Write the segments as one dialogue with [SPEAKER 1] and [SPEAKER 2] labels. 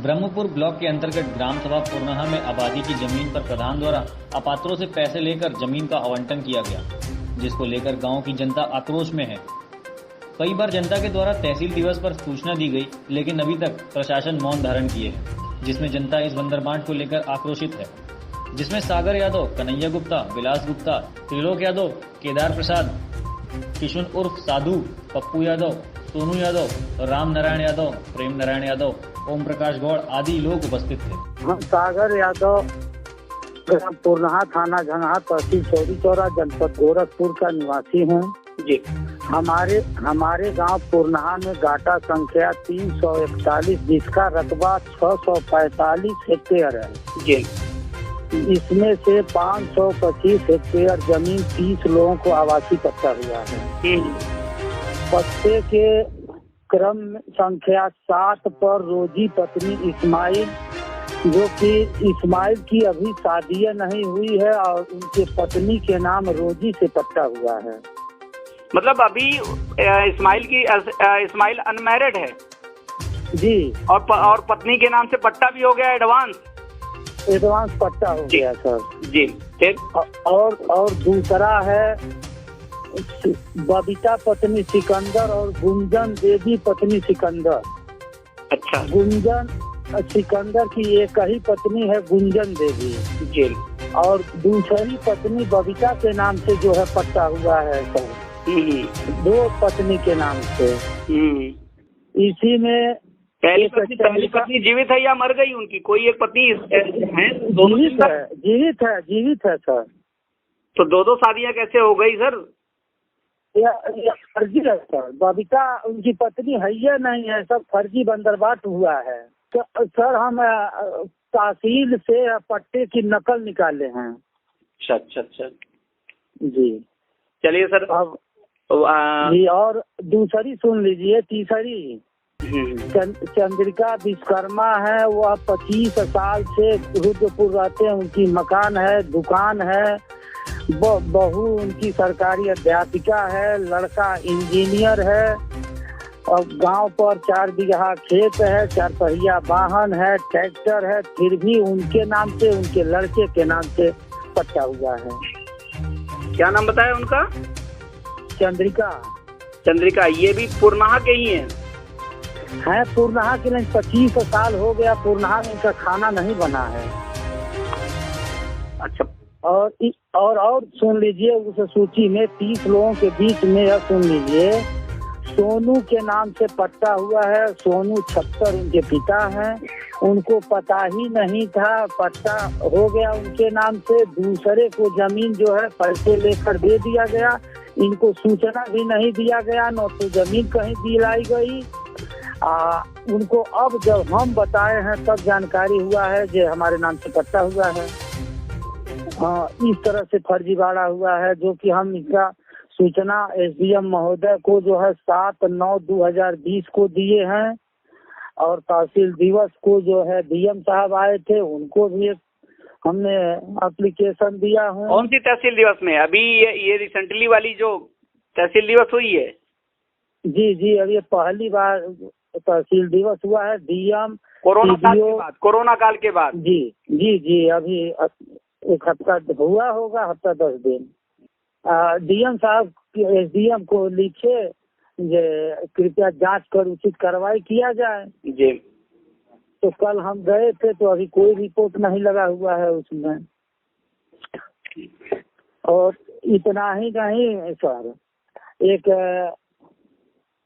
[SPEAKER 1] Brahmapur block के अंतर्गत ग्राम सभा पुरनाहा में आबादी की जमीन पर प्रधान द्वारा अपात्रों से पैसे लेकर जमीन का आवंटन किया गया, जिसको लेकर गांव की जनता आक्रोश में है। कई बार जनता के द्वारा तहसील दिवस पर सूचना दी गई, लेकिन अभी तक प्रशासन मौन धारण किए है, जिसमें जनता इस बंदरबांट को लेकर आक्रोशित है। जिसमें सागर यादव, कन्हैया गुप्ता, विलास गुप्ता, त्रिलोक यादव, केदार प्रसाद, किशुन उर्फ साधु, पप्पू यादव, सोनू यादव, राम नारायण यादव, प्रेम नारायण यादव, ओम प्रकाश गौड़ आदि लोग उपस्थित थे।
[SPEAKER 2] हम सागर यादव, ग्राम पुरनाहा, थाना झंगहा, तहसील चौरी चौरा, जनपद गोरखपुर का निवासी हूँ जी। हमारे गांव पुरनाहा में गाटा संख्या 341, जिसका रकबा 645 हेक्टेयर है जी। इसमें से 525 हेक्टेयर जमीन 30 लोगों को आवासीय पट्टा हुआ है। पट्टे के क्रम संख्या 7 पर रोजी पत्नी इस्माइल, जो कि इस्माइल की अभी शादी नहीं हुई है और उनके पत्नी के नाम रोजी से पट्टा हुआ है।
[SPEAKER 3] मतलब अभी इस्माइल अनमैरिड है
[SPEAKER 2] जी,
[SPEAKER 3] और पत्नी के नाम से पट्टा भी हो गया,
[SPEAKER 2] एडवांस पट्टा हो गया सर
[SPEAKER 3] जी। ठीक।
[SPEAKER 2] और दूसरा है बबीता पत्नी सिकंदर और गुंजन देवी पत्नी सिकंदर।
[SPEAKER 3] अच्छा।
[SPEAKER 2] गुंजन सिकंदर की एक ही पत्नी है, गुंजन देवी
[SPEAKER 3] जी,
[SPEAKER 2] और दूसरी पत्नी बबीता के नाम से जो है पट्टा हुआ है सर। 2 पत्नी के नाम से। इसी में
[SPEAKER 3] पहली पत्नी जीवित है या मर गई उनकी? कोई एक पत्नी है? दोनों
[SPEAKER 2] जीवित है सर।
[SPEAKER 3] तो 2 शादियां कैसे हो गई सर?
[SPEAKER 2] यह फर्जी है सर। बबीता उनकी पत्नी है या नहीं है, सब फर्जी बंदरबाट हुआ है। तो सर हम तहसील से पट्टे की नकल निकाले हैं।
[SPEAKER 3] अच्छा
[SPEAKER 2] जी।
[SPEAKER 3] चलिए सर।
[SPEAKER 2] अब जी, और दूसरी सुन लीजिए। तीसरी चंद्रिका विश्वकर्मा है, वह 25 साल से रुद्रपुर रहते हैं। उनकी मकान है, दुकान है, बहू उनकी सरकारी अध्यापिका है, लड़का इंजीनियर है, और गांव पर 4 बीघा खेत है, 4 पहिया वाहन है, ट्रैक्टर है, फिर भी उनके नाम से, उनके लड़के के नाम से पट्टा हुआ है।
[SPEAKER 3] क्या नाम बताया उनका?
[SPEAKER 2] चंद्रिका।
[SPEAKER 3] ये भी पुरनाहा के ही हैं?
[SPEAKER 2] है पुरनाहा के नहीं। 25 साल हो गया पुरनाहा में इनका खाना नहीं बना है।
[SPEAKER 3] अच्छा।
[SPEAKER 2] और सुन लीजिए, उस सूची में 30 लोगों के बीच में यह सुन लीजिए, सोनू के नाम से पट्टा हुआ है। सोनू 76 उनके पिता हैं, उनको पता ही नहीं था, पट्टा हो गया उनके नाम से। दूसरे को जमीन जो है पैसे लेकर दे दिया गया, इनको सूचना भी नहीं दिया गया, न तो जमीन कहीं दिलाई गई। उनको अब जब हम बताए हैं तब जानकारी हुआ है जो हमारे नाम से पट्टा हुआ है। इस तरह से फर्जीवाड़ा हुआ है, जो कि हम इसका सूचना एसडीएम महोदय को जो है 7/9/2020 को दिए हैं, और तहसील दिवस को जो है डीएम साहब आए थे, उनको भी हमने एप्लीकेशन दिया है।
[SPEAKER 3] कौन सी तहसील दिवस में? अभी ये रिसेंटली वाली जो तहसील दिवस हुई है?
[SPEAKER 2] जी, अब ये पहली बार तहसील दिवस हुआ है। डीएम
[SPEAKER 3] कोरोना काल के बाद
[SPEAKER 2] जी अभी 1 हफ्ता हुआ होगा, हफ्ता 10 दिन। डीएम साहब एसडीएम को लिखे जे कृपया जांच कर उचित कार्रवाई किया जाए
[SPEAKER 3] जी।
[SPEAKER 2] तो कल हम गए थे, तो अभी कोई रिपोर्ट नहीं लगा हुआ है उसमें। और इतना ही नहीं सर, एक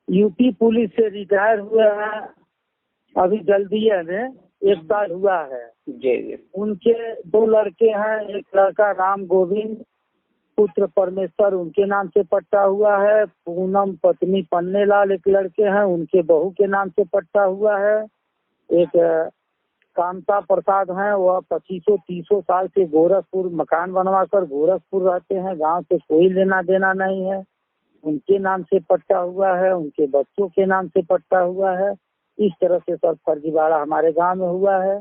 [SPEAKER 2] यूपी पुलिस से रिटायर हुए हैं अभी जल्दीए में, 1 साल हुआ है
[SPEAKER 3] जी। उनके
[SPEAKER 2] 2 लड़के हैं, एक लड़का राम गोविंद पुत्र परमेश्वर, उनके नाम से पट्टा हुआ है। पूनम पत्नी पन्नेलाल एक लड़के हैं, उनके बहू के नाम से पट्टा हुआ है। एक कामता प्रसाद हैं, वह 25-30 साल से गोरखपुर मकान बनवाकर गोरखपुर रहते हैं, गांव से कोई लेना देना नहीं है, उनके नाम से पट्टा हुआ है। उनके बच्चों के नाम से पट्टा हुआ है। इस तरह से सब फर्जीवाड़ा हमारे गांव में हुआ है।